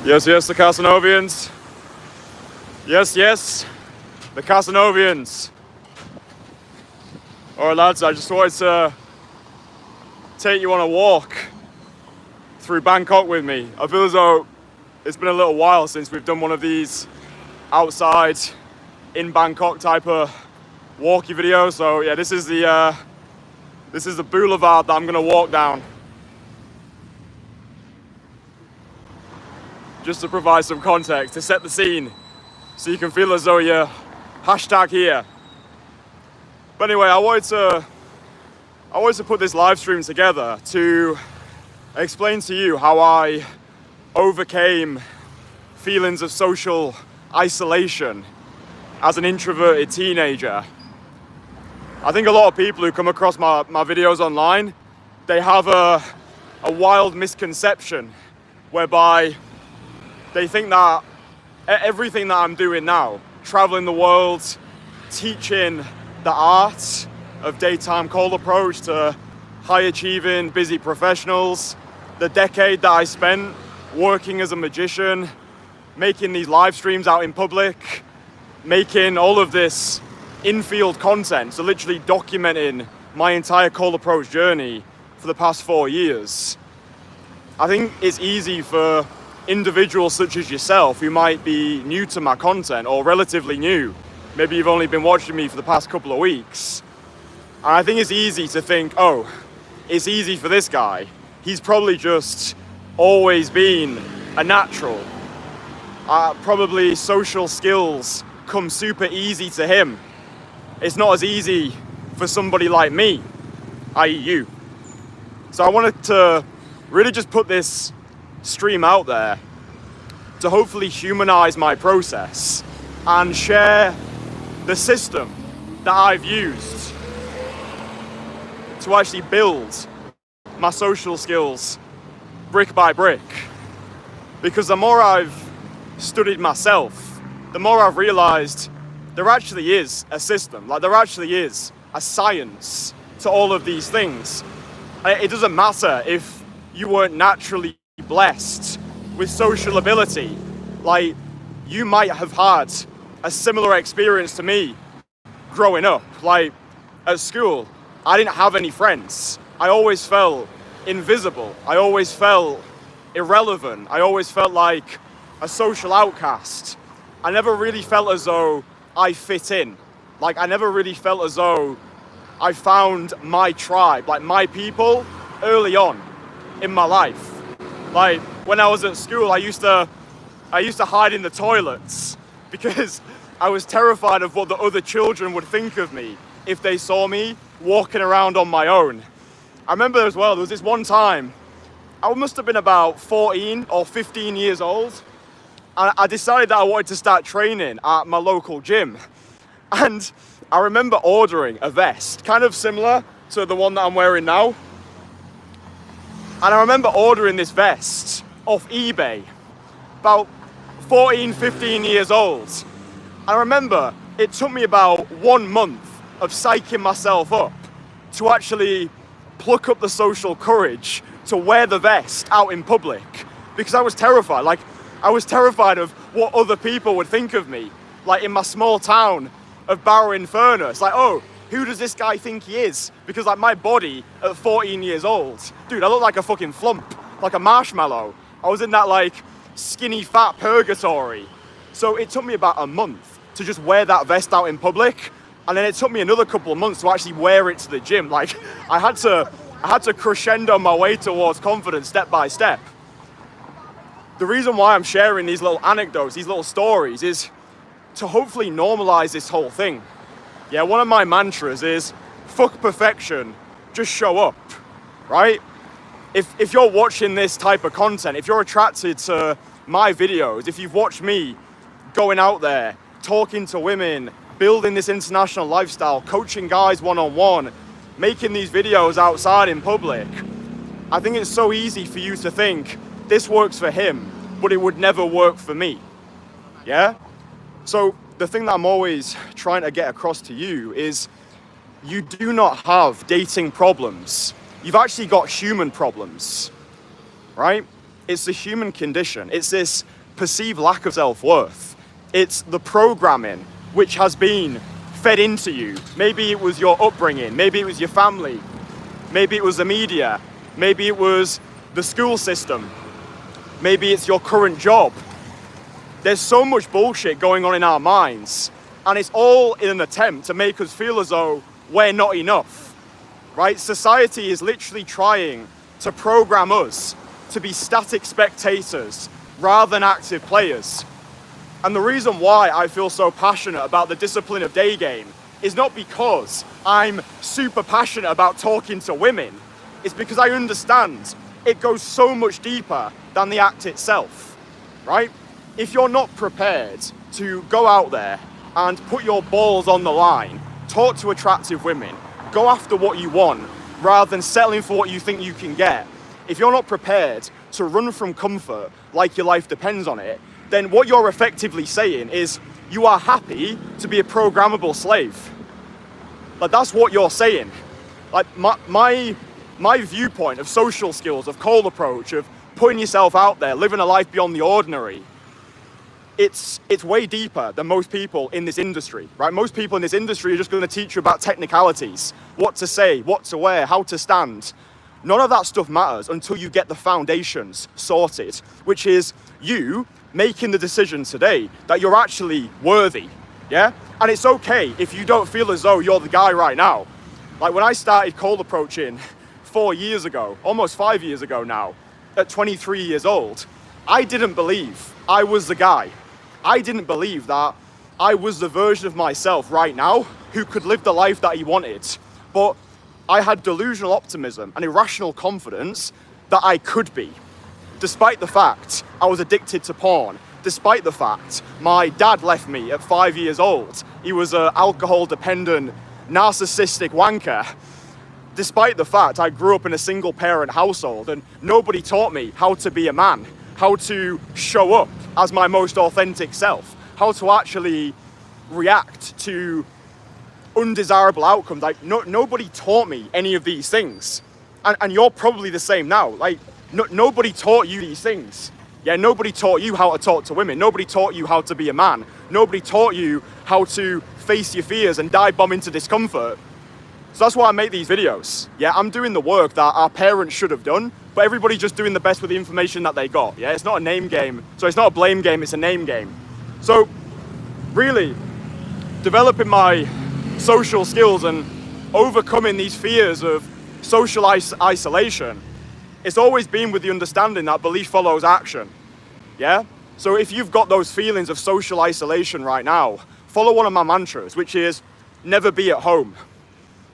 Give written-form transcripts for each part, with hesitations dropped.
Yes, yes, the Casanovians. Yes, yes, the Casanovians. Alright lads, I just wanted to take you on a walk through Bangkok with me. I feel as though it's been a little while since we've done one of these outside in Bangkok type of walkie videos. So yeah, this is the boulevard that I'm gonna walk down. Just to provide some context, to set the scene, so you can feel as though you're hashtag here. But anyway, I wanted to put this live stream together to explain to you how I overcame feelings of social isolation as an introverted teenager. I think a lot of people who come across my videos online, they have a wild misconception whereby they think that everything that I'm doing now, traveling the world, teaching the art of daytime cold approach to high achieving, busy professionals, the decade that I spent working as a magician, making these live streams out in public, making all of this in-field content, so literally documenting my entire cold approach journey for the past 4 years. I think it's easy for individuals such as yourself who might be new to my content or relatively new. Maybe you've only been watching me for the past couple of weeks. And I think it's easy to think, oh, it's easy for this guy. He's probably just always been a natural. Probably social skills come super easy to him. It's not as easy for somebody like me, i.e. you. So I wanted to really just put this stream out there to hopefully humanize my process and share the system that I've used to actually build my social skills brick by brick. Because the more I've studied myself, the more I've realized there actually is a system, like there actually is a science to all of these things. It doesn't matter if you weren't naturally blessed with social ability. Like, you might have had a similar experience to me growing up. Like, at school, I didn't have any friends. I always felt invisible. I always felt irrelevant. I always felt like a social outcast. I never really felt as though I fit in. Like, I never really felt as though I found my tribe, like my people, early on in my life. Like, when I was at school, I used to hide in the toilets because I was terrified of what the other children would think of me if they saw me walking around on my own. I remember as well, there was this one time, I must have been about 14 or 15 years old, and I decided that I wanted to start training at my local gym. And I remember ordering a vest, kind of similar to the one that I'm wearing now. And I remember ordering this vest off eBay, about 14, 15 years old. And I remember it took me about 1 month of psyching myself up to actually pluck up the social courage to wear the vest out in public, because I was terrified. Like, I was terrified of what other people would think of me, like in my small town of Barrow-in-Furness. Like, oh, who does this guy think he is? Because like my body at 14 years old, dude, I look like a fucking flump, like a marshmallow. I was in that like skinny fat purgatory. So it took me about a month to just wear that vest out in public. And then it took me another couple of months to actually wear it to the gym. Like, I had to crescendo my way towards confidence step by step. The reason why I'm sharing these little anecdotes, these little stories, is to hopefully normalize this whole thing. Yeah, one of my mantras is, fuck perfection, just show up, right? If you're watching this type of content, if you're attracted to my videos, if you've watched me going out there, talking to women, building this international lifestyle, coaching guys one-on-one, making these videos outside in public, I think it's so easy for you to think, this works for him, but it would never work for me, yeah? So the thing that I'm always trying to get across to you is you do not have dating problems. You've actually got human problems, right? It's the human condition. It's this perceived lack of self-worth. It's the programming which has been fed into you. Maybe it was your upbringing, maybe it was your family, maybe it was the media, maybe it was the school system, maybe it's your current job. There's so much bullshit going on in our minds, and it's all in an attempt to make us feel as though we're not enough, right? Society is literally trying to program us to be static spectators rather than active players. And the reason why I feel so passionate about the discipline of day game is not because I'm super passionate about talking to women. It's because I understand it goes so much deeper than the act itself, right? If you're not prepared to go out there and put your balls on the line, talk to attractive women, go after what you want rather than settling for what you think you can get, if you're not prepared to run from comfort like your life depends on it, then what you're effectively saying is you are happy to be a programmable slave. Like, that's what you're saying. Like, my viewpoint of social skills, of cold approach, of putting yourself out there, living a life beyond the ordinary, it's way deeper than most people in this industry, right? Most people in this industry are just going to teach you about technicalities, what to say, what to wear, how to stand. None of that stuff matters until you get the foundations sorted, which is you making the decision today that you're actually worthy, yeah? And it's okay if you don't feel as though you're the guy right now. Like, when I started cold approaching 4 years ago, almost 5 years ago now, at 23 years old, I didn't believe I was the guy. I didn't believe that I was the version of myself right now who could live the life that he wanted. But I had delusional optimism and irrational confidence that I could be. Despite the fact I was addicted to porn, despite the fact my dad left me at 5 years old, he was an alcohol-dependent, narcissistic wanker, despite the fact I grew up in a single-parent household and nobody taught me how to be a man, how to show up as my most authentic self, how to actually react to undesirable outcomes. Like, nobody taught me any of these things. And you're probably the same now. Like, nobody taught you these things. Yeah, nobody taught you how to talk to women. Nobody taught you how to be a man. Nobody taught you how to face your fears and dive bomb into discomfort. So that's why I make these videos. Yeah, I'm doing the work that our parents should have done, but everybody's just doing the best with the information that they got. Yeah, it's not a name game. So it's not a blame game, it's a name game. So really, developing my social skills and overcoming these fears of social isolation, it's always been with the understanding that belief follows action. Yeah? So if you've got those feelings of social isolation right now, follow one of my mantras, which is never be at home.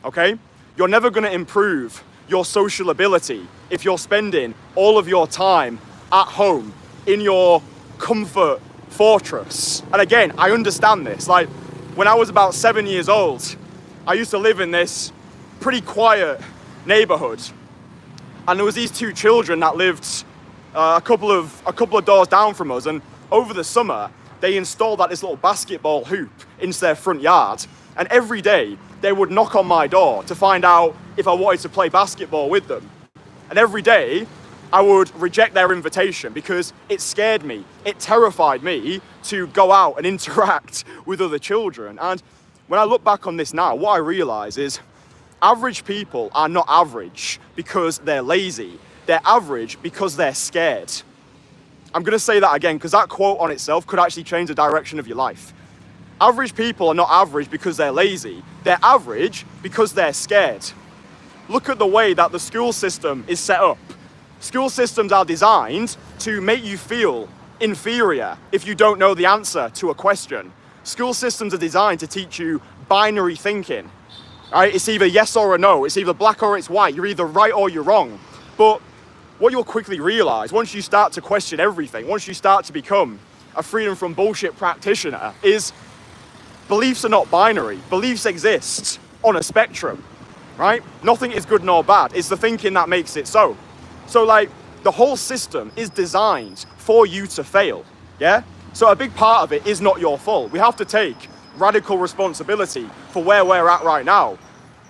Okay? You're never going to improve your social ability if you're spending all of your time at home in your comfort fortress. And again, I understand this. Like, when I was about 7 years old, I used to live in this pretty quiet neighborhood. And there was these two children that lived a couple of doors down from us. And over the summer, they installed this little basketball hoop into their front yard. And every day, they would knock on my door to find out if I wanted to play basketball with them. And every day, I would reject their invitation because it scared me. It terrified me to go out and interact with other children. And when I look back on this now, what I realize is average people are not average because they're lazy. They're average because they're scared. I'm going to say that again because that quote on itself could actually change the direction of your life. Average people are not average because they're lazy. They're average because they're scared. Look at the way that the school system is set up. School systems are designed to make you feel inferior if you don't know the answer to a question. School systems are designed to teach you binary thinking. Right? It's either yes or a no. It's either black or it's white. You're either right or you're wrong. But what you'll quickly realize once you start to question everything, once you start to become a freedom from bullshit practitioner, is beliefs are not binary. Beliefs exist on a spectrum, right? Nothing is good nor bad. It's the thinking that makes it so. So like, the whole system is designed for you to fail, yeah? So a big part of it is not your fault. We have to take radical responsibility for where we're at right now.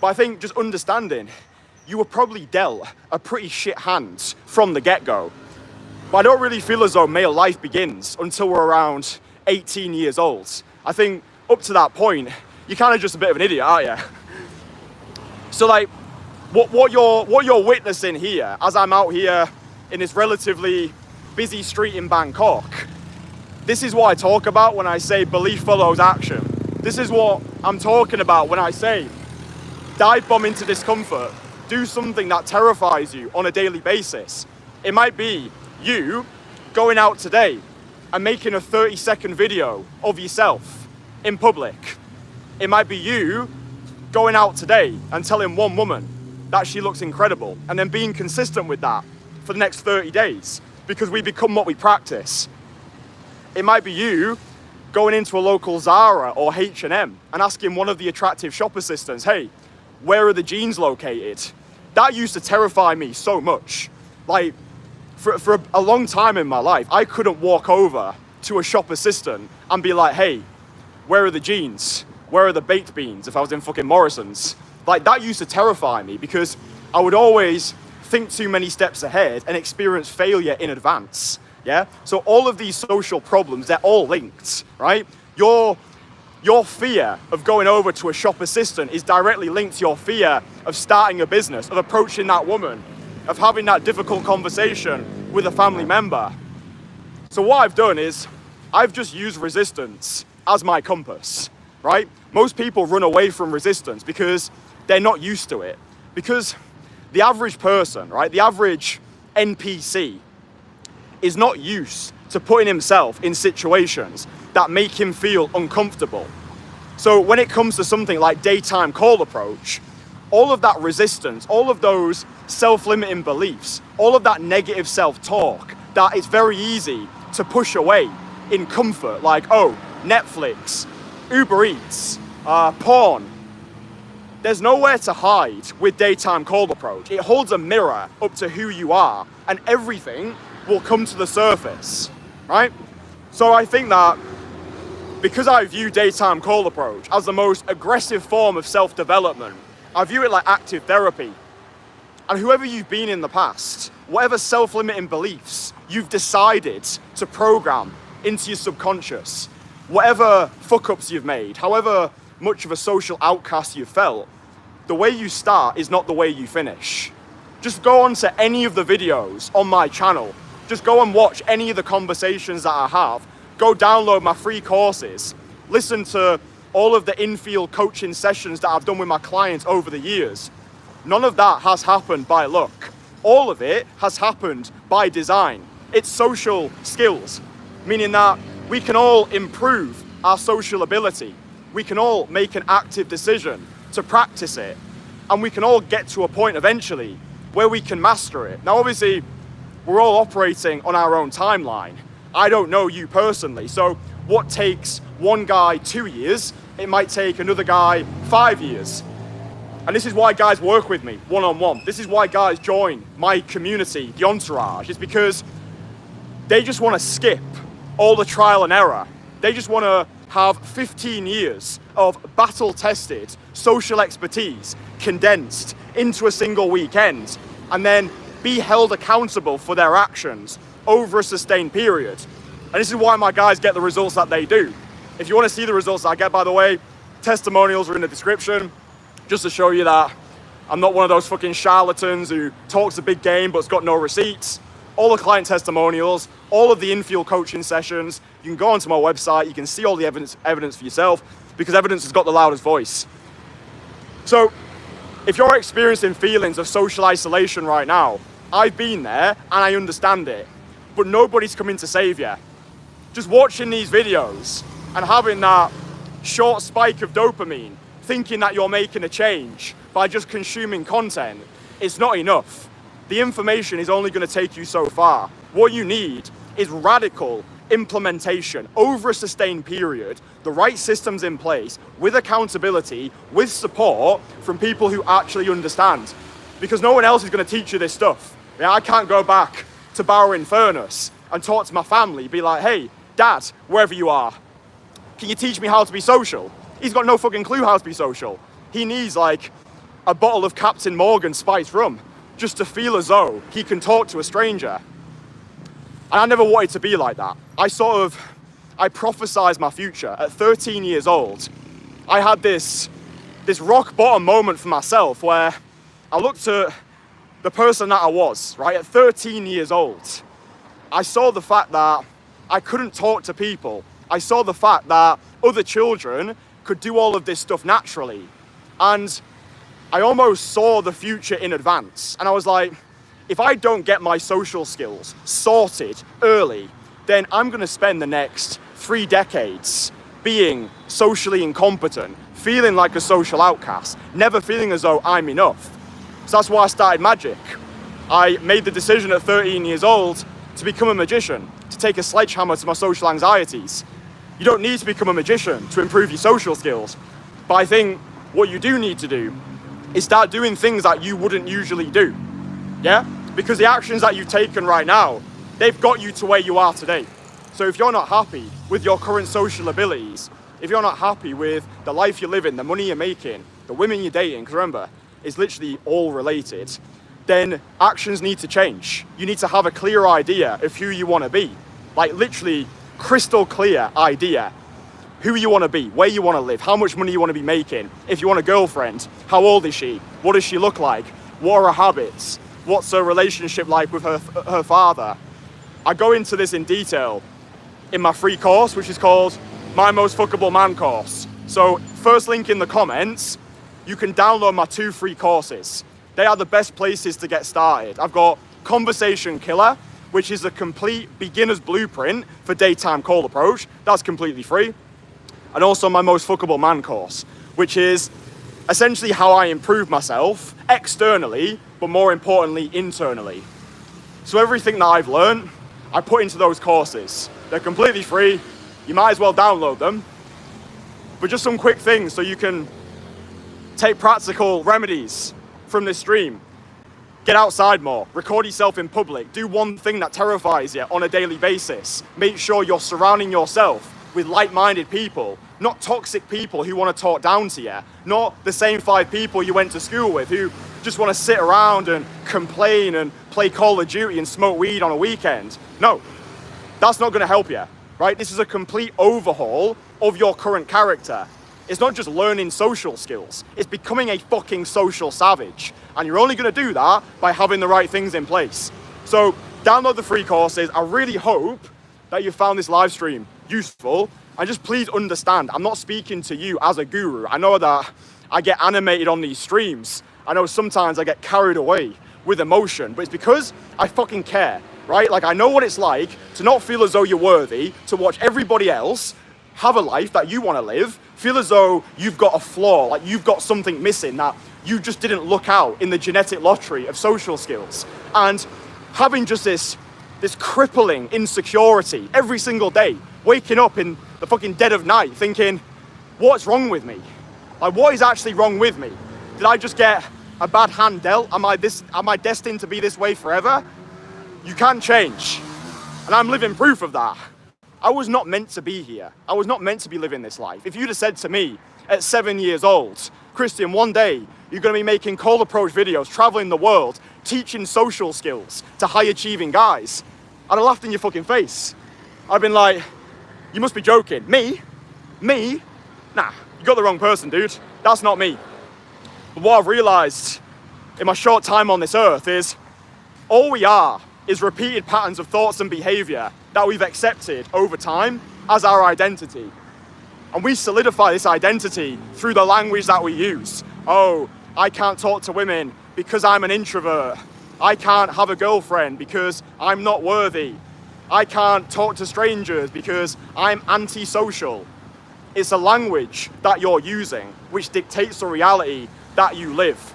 But I think just understanding, you were probably dealt a pretty shit hand from the get-go. But I don't really feel as though male life begins until we're around 18 years old. I think up to that point, you're kind of just a bit of an idiot, aren't you? So like, what you're witnessing here, as I'm out here in this relatively busy street in Bangkok, this is what I talk about when I say belief follows action. This is what I'm talking about when I say dive bomb into discomfort. Do something that terrifies you on a daily basis. It might be you going out today and making a 30-second video of yourself in public. It might be you going out today and telling one woman that she looks incredible and then being consistent with that for the next 30 days because we become what we practice. It might be you going into a local Zara or H&M and asking one of the attractive shop assistants, hey, where are the jeans located? That used to terrify me so much. Like, for a long time in my life, I couldn't walk over to a shop assistant and be like, hey, where are the jeans? Where are the baked beans if I was in fucking Morrison's? Like, that used to terrify me because I would always think too many steps ahead and experience failure in advance, yeah? So all of these social problems, they're all linked, right? Your fear of going over to a shop assistant is directly linked to your fear of starting a business, of approaching that woman, of having that difficult conversation with a family member. So what I've done is I've just used resistance as my compass, right? Most people run away from resistance because they're not used to it. Because the average person, right, the average NPC is not used to putting himself in situations that make him feel uncomfortable. So when it comes to something like daytime call approach, all of that resistance, all of those self-limiting beliefs, all of that negative self-talk that it's very easy to push away in comfort, like, oh, Netflix, Uber Eats, porn. There's nowhere to hide with daytime cold approach. It holds a mirror up to who you are and everything will come to the surface, right? So I think that because I view daytime cold approach as the most aggressive form of self-development, I view it like active therapy. And whoever you've been in the past, whatever self-limiting beliefs you've decided to program into your subconscious, whatever fuck-ups you've made, however much of a social outcast you've felt, the way you start is not the way you finish. Just go on to any of the videos on my channel. Just go and watch any of the conversations that I have. Go download my free courses. Listen to all of the in-field coaching sessions that I've done with my clients over the years. None of that has happened by luck. All of it has happened by design. It's social skills, meaning that we can all improve our social ability. We can all make an active decision to practice it. And we can all get to a point eventually where we can master it. Now, obviously, we're all operating on our own timeline. I don't know you personally. So what takes one guy 2 years, it might take another guy 5 years. And this is why guys work with me one-on-one. This is why guys join my community, the Entourage. It's because they just want to skip all the trial and error. They just want to have 15 years of battle-tested social expertise condensed into a single weekend and then be held accountable for their actions over a sustained period. And this is why my guys get the results that they do. If you want to see the results that I get, by the way, testimonials are in the description, just to show you that I'm not one of those fucking charlatans who talks a big game but's got no receipts. All the client testimonials, all of the in-field coaching sessions, you can go onto my website, you can see all the evidence for yourself, because evidence has got the loudest voice. So, if you're experiencing feelings of social isolation right now, I've been there and I understand it, but nobody's coming to save you. Just watching these videos and having that short spike of dopamine, thinking that you're making a change by just consuming content, it's not enough. The information is only going to take you so far. What you need is radical implementation over a sustained period, the right systems in place, with accountability, with support from people who actually understand. Because no one else is going to teach you this stuff. Yeah, I can't go back to Bower Furnace and talk to my family, be like, hey, Dad, wherever you are, can you teach me how to be social? He's got no fucking clue how to be social. He needs like a bottle of Captain Morgan spiced rum just to feel as though he can talk to a stranger. And I never wanted to be like that. I prophesized my future. At 13 years old, I had this rock bottom moment for myself where I looked at the person that I was, right? At 13 years old, I saw the fact that I couldn't talk to people. I saw the fact that other children could do all of this stuff naturally. And I almost saw the future in advance. And I was like, if I don't get my social skills sorted early, then I'm gonna spend the next 3 decades being socially incompetent, feeling like a social outcast, never feeling as though I'm enough. So that's why I started magic. I made the decision at 13 years old to become a magician, to take a sledgehammer to my social anxieties. You don't need to become a magician to improve your social skills. But I think what you do need to do is start doing things that you wouldn't usually do. Yeah? Because the actions that you've taken right now, they've got you to where you are today. So if you're not happy with your current social abilities, if you're not happy with the life you're living, the money you're making, the women you're dating, because remember, it's literally all related, then actions need to change. You need to have a clear idea of who you want to be. Like literally crystal clear idea. Who you want to be, where you want to live, how much money you want to be making. If you want a girlfriend, how old is she? What does she look like? What are her habits? What's her relationship like with her father? I go into this in detail in my free course, which is called My Most Fuckable Man course. So first link in the comments, you can download my 2 free courses. They are the best places to get started. I've got Conversation Killer, which is a complete beginner's blueprint for daytime cold approach. That's completely free. And also my Most Fuckable Man course, which is essentially how I improve myself externally, but more importantly, internally. So everything that I've learned, I put into those courses. They're completely free. You might as well download them. But just some quick things so you can take practical remedies from this stream. Get outside more, record yourself in public, do one thing that terrifies you on a daily basis. Make sure you're surrounding yourself with like-minded people, not toxic people who want to talk down to you, not the same 5 people you went to school with who just want to sit around and complain and play Call of Duty and smoke weed on a weekend. No, that's not going to help you, right? This is a complete overhaul of your current character. It's not just learning social skills, it's becoming a fucking social savage. And you're only going to do that by having the right things in place. So download the free courses. I really hope that you found this live stream useful. And just please understand, I'm not speaking to you as a guru. I know that I get animated on these streams. I know sometimes I get carried away with emotion, but it's because I fucking care, right? Like I know what it's like to not feel as though you're worthy, to watch everybody else have a life that you want to live, feel as though you've got a flaw, like you've got something missing that you just didn't look out in the genetic lottery of social skills. And having just this crippling insecurity every single day, waking up in the fucking dead of night thinking, what's wrong with me? Like what is actually wrong with me? Did I just get a bad hand dealt? Am I destined to be this way forever? You can change. And I'm living proof of that. I was not meant to be here. I was not meant to be living this life. If you'd have said to me at 7 years old, Kristian, one day you're going to be making cold approach videos, traveling the world, teaching social skills to high achieving guys, I'd have laughed in your fucking face. I'd been like, you must be joking. Me? Nah, you got the wrong person, dude. That's not me. But what I've realized in my short time on this earth is all we are is repeated patterns of thoughts and behavior that we've accepted over time as our identity. And we solidify this identity through the language that we use. Oh, I can't talk to women because I'm an introvert. I can't have a girlfriend because I'm not worthy. I can't talk to strangers because I'm antisocial. It's a language that you're using which dictates the reality that you live.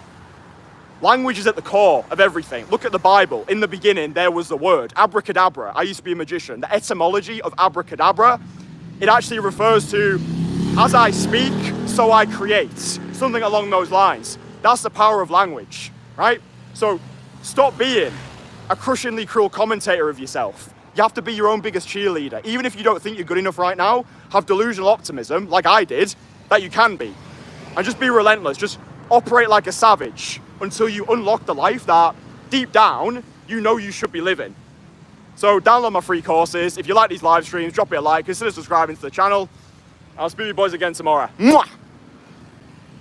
Language is at the core of everything. Look at the Bible. In the beginning, there was the word, abracadabra. I used to be a magician. The etymology of abracadabra, it actually refers to, as I speak, so I create. Something along those lines. That's the power of language, right? So stop being a crushingly cruel commentator of yourself. You have to be your own biggest cheerleader. Even if you don't think you're good enough right now, have delusional optimism, like I did, that you can be. And just be relentless. Just operate like a savage until you unlock the life that deep down you know you should be living. So download my free courses. If you like these live streams, drop it a like, consider subscribing to the channel. I'll speak to you boys again tomorrow. Mwah!